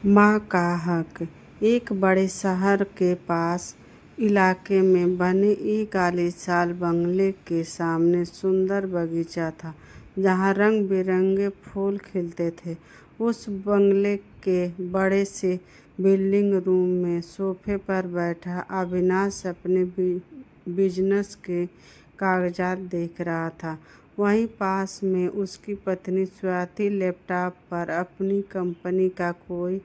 माँ का हक। एक बड़े शहर के पास इलाके में बने एक आलीशान बंगले के सामने सुंदर बगीचा था, जहाँ रंग बिरंगे फूल खिलते थे। उस बंगले के बड़े से बिल्डिंग रूम में सोफे पर बैठा अविनाश अपने बिजनेस के कागजात देख रहा था। वहीं पास में उसकी पत्नी स्वाति लैपटॉप पर अपनी कंपनी का कोई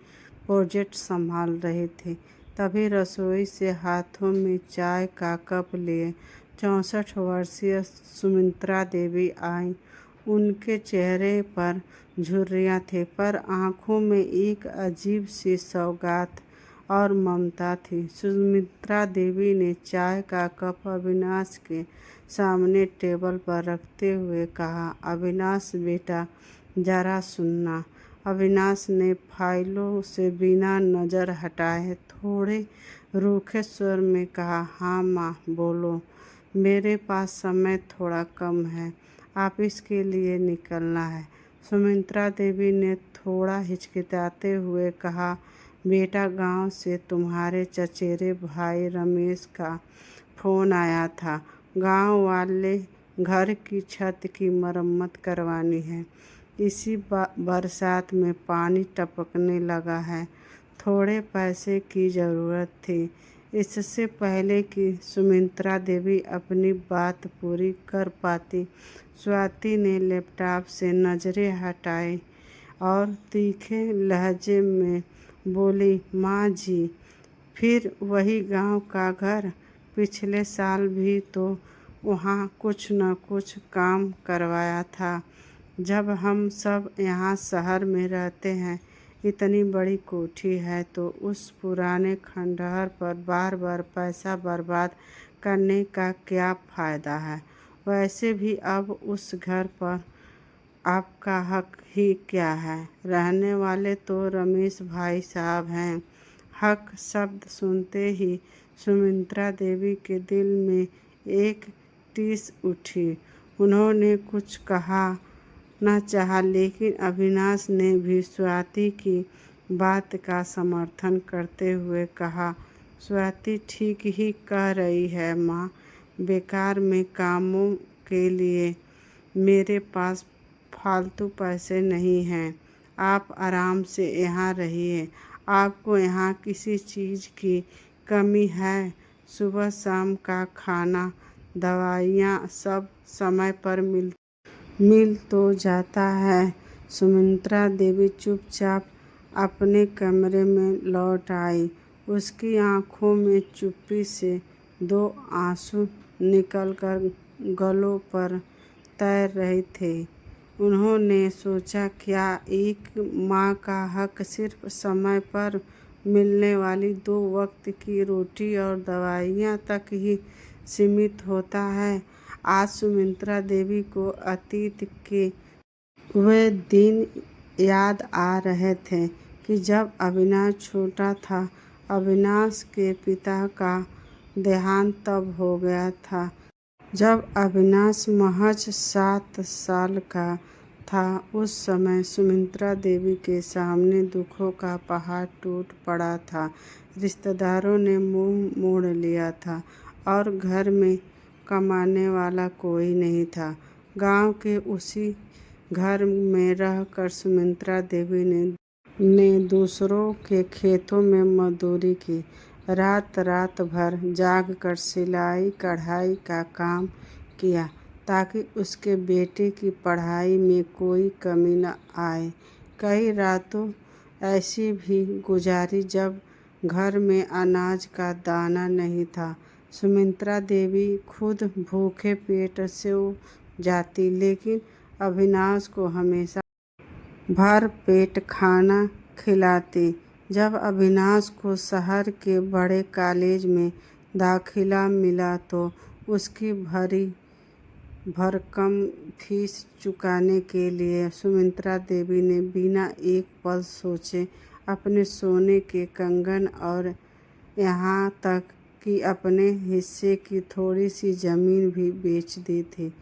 प्रोजेक्ट संभाल रहे थे। तभी रसोई से हाथों में चाय का कप लिए 64 वर्षीय सुमित्रा देवी आईं। उनके चेहरे पर झुर्रियां थी, पर आंखों में एक अजीब सी सौगात और ममता थी। सुमित्रा देवी ने चाय का कप अविनाश के सामने टेबल पर रखते हुए कहा, अविनाश बेटा, जरा सुनना। अविनाश ने फाइलों से बिना नज़र हटाए थोड़े रूखे स्वर में कहा, हाँ माँ, बोलो। मेरे पास समय थोड़ा कम है, ऑफिस के लिए निकलना है। सुमित्रा देवी ने थोड़ा हिचकिचाते हुए कहा, बेटा, गांव से तुम्हारे चचेरे भाई रमेश का फ़ोन आया था। गांव वाले घर की छत की मरम्मत करवानी है। इसी बरसात में पानी टपकने लगा है। थोड़े पैसे की ज़रूरत थी। इससे पहले कि सुमित्रा देवी अपनी बात पूरी कर पाती, स्वाति ने लैपटॉप से नज़रें हटाई और तीखे लहजे में बोली, माँ जी, फिर वही गांव का घर। पिछले साल भी तो वहाँ कुछ न कुछ काम करवाया था। जब हम सब यहाँ शहर में रहते हैं, इतनी बड़ी कोठी है, तो उस पुराने खंडहर पर बार बार पैसा बर्बाद करने का क्या फ़ायदा है। वैसे भी अब उस घर पर आपका हक ही क्या है। रहने वाले तो रमेश भाई साहब हैं। हक शब्द सुनते ही सुमित्रा देवी के दिल में एक टीस उठी। उन्होंने कुछ कहा न चाहा, लेकिन अविनाश ने भी स्वाति की बात का समर्थन करते हुए कहा, स्वाति ठीक ही कह रही है माँ, बेकार में कामों के लिए मेरे पास फालतू पैसे नहीं हैं। आप आराम से यहाँ रहिए। आपको यहाँ किसी चीज़ की कमी है? सुबह शाम का खाना, दवाइयाँ सब समय पर मिल तो जाता है। सुमित्रा देवी चुपचाप अपने कमरे में लौट आई। उसकी आंखों में चुप्पी से 2 आंसू निकलकर गालों पर तैर रहे थे। उन्होंने सोचा, क्या एक माँ का हक सिर्फ समय पर मिलने वाली 2 वक्त की रोटी और दवाइयाँ तक ही सीमित होता है। आज सुमित्रा देवी को अतीत के वे दिन याद आ रहे थे कि जब अविनाश छोटा था। अविनाश के पिता का देहांत तब हो गया था जब अविनाश महज 7 साल का था। उस समय सुमित्रा देवी के सामने दुखों का पहाड़ टूट पड़ा था। रिश्तेदारों ने मुंह मोड़ लिया था और घर में कमाने वाला कोई नहीं था। गांव के उसी घर में रहकर सुमित्रा देवी ने दूसरों के खेतों में मजदूरी की। रात रात भर जागकर सिलाई कढ़ाई का काम किया, ताकि उसके बेटे की पढ़ाई में कोई कमी न आए। कई रातों ऐसी भी गुजारी जब घर में अनाज का दाना नहीं था। सुमित्रा देवी खुद भूखे पेट सो जाती, लेकिन अविनाश को हमेशा भर पेट खाना खिलाती। जब अविनाश को शहर के बड़े कॉलेज में दाखिला मिला, तो उसकी भरकम फीस चुकाने के लिए सुमित्रा देवी ने बिना एक पल सोचे अपने सोने के कंगन और यहाँ तक कि अपने हिस्से की थोड़ी सी ज़मीन भी बेच दी थी।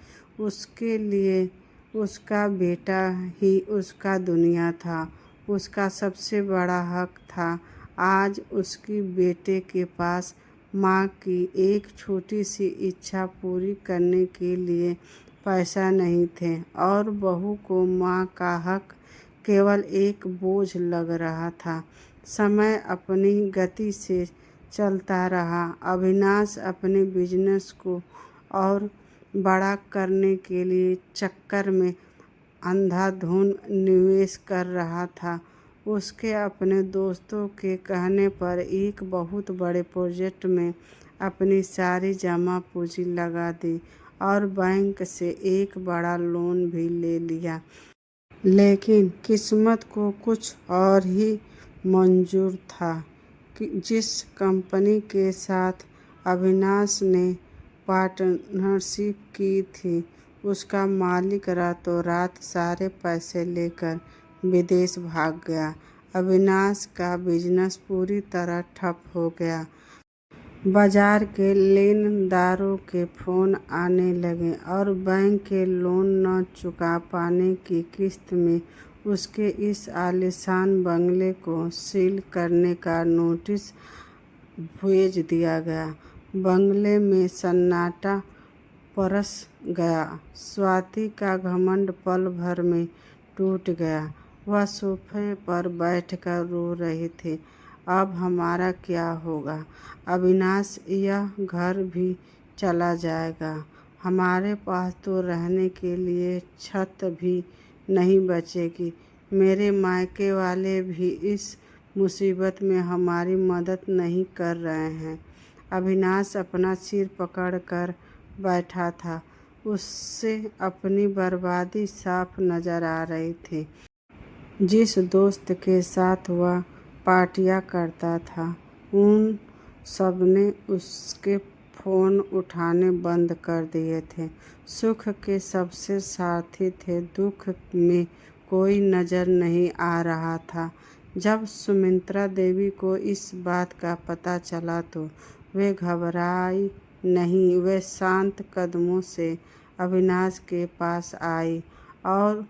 उसके लिए उसका बेटा ही उसका दुनिया था। उसका सबसे बड़ा हक था। आज उसकी बेटे के पास माँ की एक छोटी सी इच्छा पूरी करने के लिए पैसा नहीं थे और बहू को माँ का हक केवल एक बोझ लग रहा था। समय अपनी गति से चलता रहा। अविनाश अपने बिजनेस को और बड़ा करने के लिए चक्कर में अंधाधुंध निवेश कर रहा था। उसके अपने दोस्तों के कहने पर एक बहुत बड़े प्रोजेक्ट में अपनी सारी जमा पूंजी लगा दी और बैंक से एक बड़ा लोन भी ले लिया। लेकिन किस्मत को कुछ और ही मंजूर था कि जिस कंपनी के साथ अविनाश ने पार्टनरशिप की थी, उसका मालिक रातों रात सारे पैसे लेकर विदेश भाग गया। अविनाश का बिजनेस पूरी तरह ठप हो गया। बाजार के लेनदारों के फोन आने लगे और बैंक के लोन न चुका पाने की किस्त में उसके इस आलीशान बंगले को सील करने का नोटिस भेज दिया गया। बंगले में सन्नाटा परस गया। स्वाति का घमंड पल भर में टूट गया। वह सोफे पर बैठकर रो रही थी। अब हमारा क्या होगा? अविनाश, यह घर भी चला जाएगा। हमारे पास तो रहने के लिए छत भी नहीं बचेगी। मेरे मायके वाले भी इस मुसीबत में हमारी मदद नहीं कर रहे हैं। अविनाश अपना सिर पकड़कर बैठा था। उससे अपनी बर्बादी साफ नजर आ रही थी। जिस दोस्त के साथ वह पार्टियां करता था, उन सबने उसके फोन उठाने बंद कर दिए थे। सुख के सबसे साथी थे, दुख में कोई नजर नहीं आ रहा था। जब सुमित्रा देवी को इस बात का पता चला तो वे घबराई नहीं। वे शांत कदमों से अविनाश के पास आई और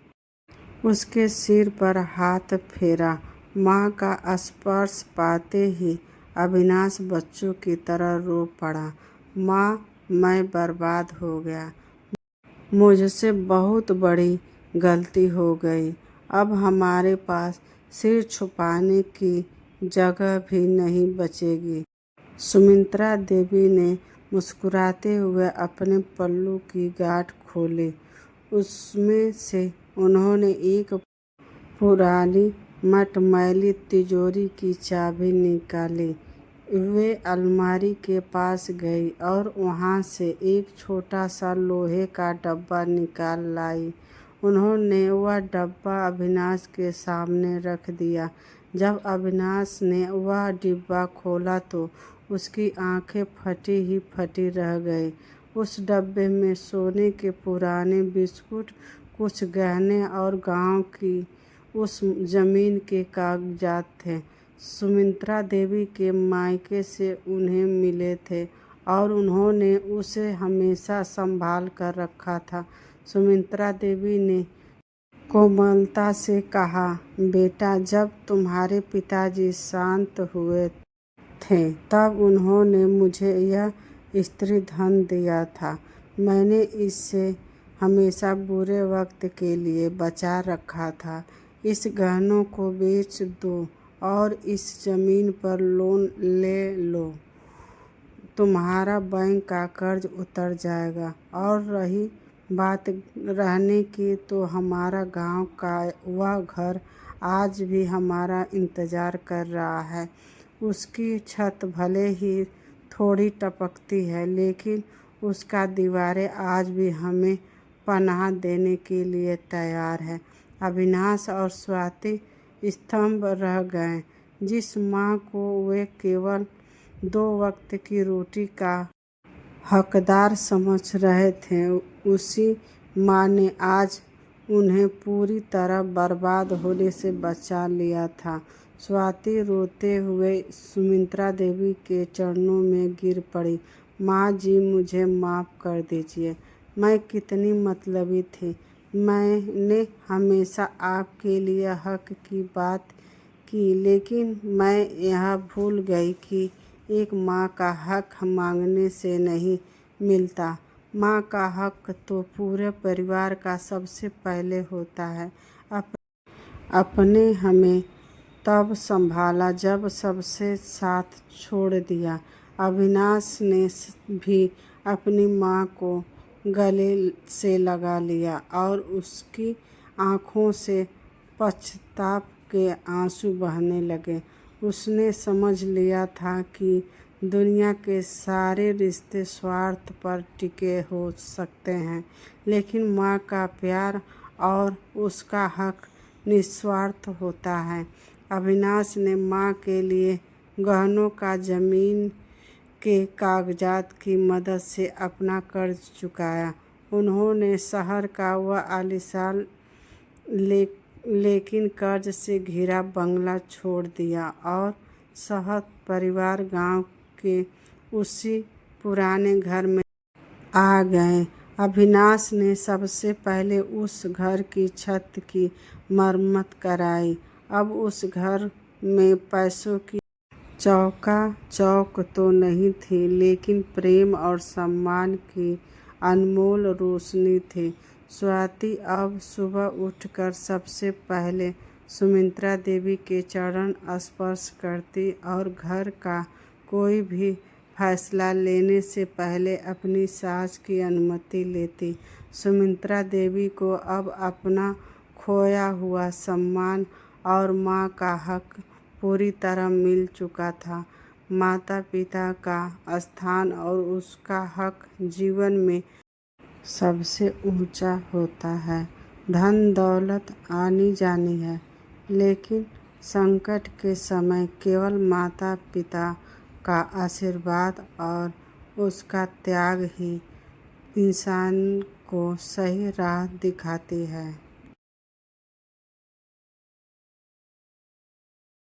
उसके सिर पर हाथ फेरा। माँ का स्पर्श पाते ही अविनाश बच्चों की तरह रो पड़ा। माँ, मैं बर्बाद हो गया। मुझसे बहुत बड़ी गलती हो गई। अब हमारे पास सिर छुपाने की जगह भी नहीं बचेगी। सुमित्रा देवी ने मुस्कुराते हुए अपने पल्लू की गांठ खोली। उसमें से उन्होंने एक पुरानी मटमैली तिजोरी की चाबी निकाली। वे अलमारी के पास गई और वहां से एक छोटा सा लोहे का डब्बा निकाल लाई। उन्होंने वह डब्बा अविनाश के सामने रख दिया। जब अविनाश ने वह डिब्बा खोला तो उसकी आंखें फटी ही फटी रह गई। उस डब्बे में सोने के पुराने बिस्कुट, कुछ गहने और गांव की उस जमीन के कागजात थे। सुमित्रा देवी के मायके से उन्हें मिले थे और उन्होंने उसे हमेशा संभाल कर रखा था। सुमित्रा देवी ने कोमलता से कहा, बेटा, जब तुम्हारे पिताजी शांत हुए थे तब उन्होंने मुझे यह स्त्री धन दिया था। मैंने इसे हमेशा बुरे वक्त के लिए बचा रखा था। इस गहनों को बेच दो और इस जमीन पर लोन ले लो। तुम्हारा बैंक का कर्ज उतर जाएगा। और रही बात रहने की, तो हमारा गांव का वह घर आज भी हमारा इंतजार कर रहा है। उसकी छत भले ही थोड़ी टपकती है, लेकिन उसका दीवारें आज भी हमें पनाह देने के लिए तैयार है। अविनाश और स्वाति स्तंभ रह गए। जिस माँ को वे केवल 2 वक्त की रोटी का हकदार समझ रहे थे, उसी माँ ने आज उन्हें पूरी तरह बर्बाद होने से बचा लिया था। स्वाति रोते हुए सुमित्रा देवी के चरणों में गिर पड़ी। माँ जी, मुझे माफ़ कर दीजिए। मैं कितनी मतलबी थी। मैंने हमेशा आपके लिए हक की बात की, लेकिन मैं यह भूल गई कि एक माँ का हक मांगने से नहीं मिलता। माँ का हक तो पूरे परिवार का सबसे पहले होता है। अपने हमें तब संभाला जब सबसे साथ छोड़ दिया। अविनाश ने भी अपनी माँ को गले से लगा लिया और उसकी आँखों से पश्चाताप के आंसू बहने लगे। उसने समझ लिया था कि दुनिया के सारे रिश्ते स्वार्थ पर टिके हो सकते हैं, लेकिन माँ का प्यार और उसका हक निस्वार्थ होता है। अविनाश ने माँ के लिए गहनों का जमीन के कागजात की मदद से अपना कर्ज चुकाया। उन्होंने शहर का वह आलीशान लेकिन कर्ज से घिरा बंगला छोड़ दिया और सहत परिवार गांव के उसी पुराने घर में आ गए। अविनाश ने सबसे पहले उस घर की छत की मरम्मत कराई। अब उस घर में पैसों की चौक तो नहीं थी, लेकिन प्रेम और सम्मान की अनमोल रोशनी थी। स्वाति अब सुबह उठकर सबसे पहले सुमित्रा देवी के चरण स्पर्श करती और घर का कोई भी फैसला लेने से पहले अपनी सास की अनुमति लेती। सुमित्रा देवी को अब अपना खोया हुआ सम्मान और माँ का हक पूरी तरह मिल चुका था। माता पिता का स्थान और उसका हक जीवन में सबसे ऊंचा होता है। धन दौलत आनी जानी है, लेकिन संकट के समय केवल माता पिता का आशीर्वाद और उसका त्याग ही इंसान को सही राह दिखाती है।